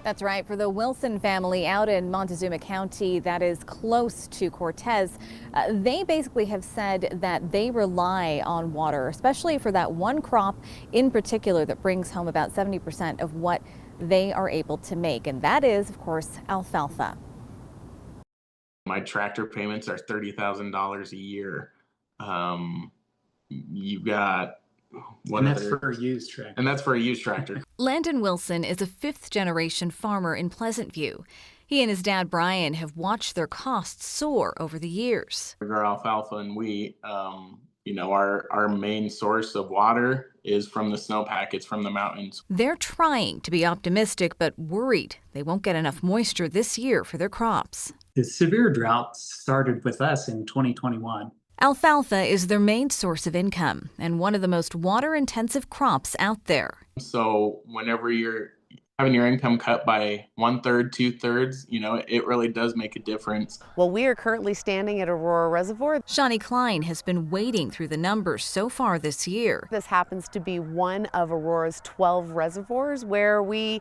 That's right. For the Wilson family out in Montezuma County, that is close to Cortez, they basically have said that they rely on water, especially for that one crop in particular that brings home about 70% of what they are able to make. And that is, of course, alfalfa. My tractor payments are $30,000 a year. You've got And that's for a used tractor. And that's for a used tractor. Landon Wilson is a fifth-generation farmer in Pleasant View. He and his dad, Brian, have watched their costs soar over the years. We grow alfalfa and wheat. Our main source of water is from the snowpack. It's from the mountains. They're trying to be optimistic, but worried they won't get enough moisture this year for their crops. The severe drought started with us in 2021. Alfalfa is their main source of income and one of the most water-intensive crops out there. So whenever you're having your income cut by 1/3, 2/3, it really does make a difference. Well, we are currently standing at Aurora Reservoir. Shawnee Klein has been wading through the numbers so far this year. This happens to be one of Aurora's 12 reservoirs where we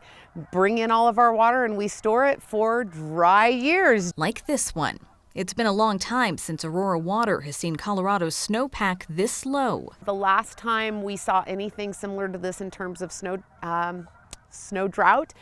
bring in all of our water and we store it for dry years. Like this one. It's been a long time since Aurora water has seen Colorado's snowpack this low. The last time we saw anything similar to this in terms of snow drought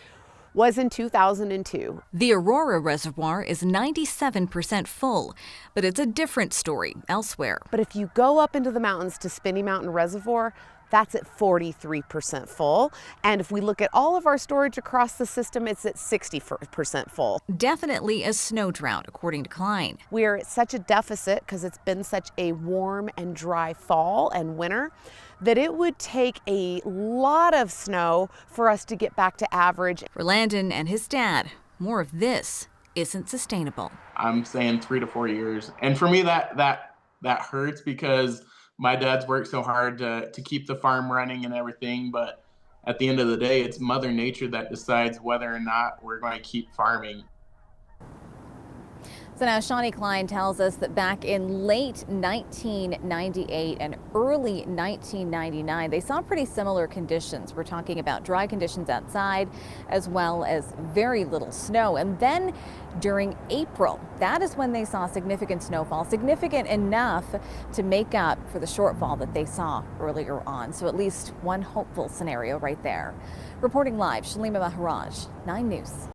was in 2002. The Aurora Reservoir is 97% full, but it's a different story elsewhere. But if you go up into the mountains to Spinney Mountain Reservoir, that's at 43% full. And if we look at all of our storage across the system, it's at 60% full. Definitely a snow drought, according to Klein. We are at such a deficit because it's been such a warm and dry fall and winter that it would take a lot of snow for us to get back to average. For Landon and his dad, more of this isn't sustainable. I'm saying 3 to 4 years. And for me, that hurts because my dad's worked so hard to keep the farm running and everything, but at the end of the day, it's Mother Nature that decides whether or not we're going to keep farming. So now Shawnee Klein tells us that back in late 1998 and early 1999, they saw pretty similar conditions. We're talking about dry conditions outside as well as very little snow. And then during April, that is when they saw significant snowfall, significant enough to make up for the shortfall that they saw earlier on. So at least one hopeful scenario right there. Reporting live, Shalima Maharaj, 9 News.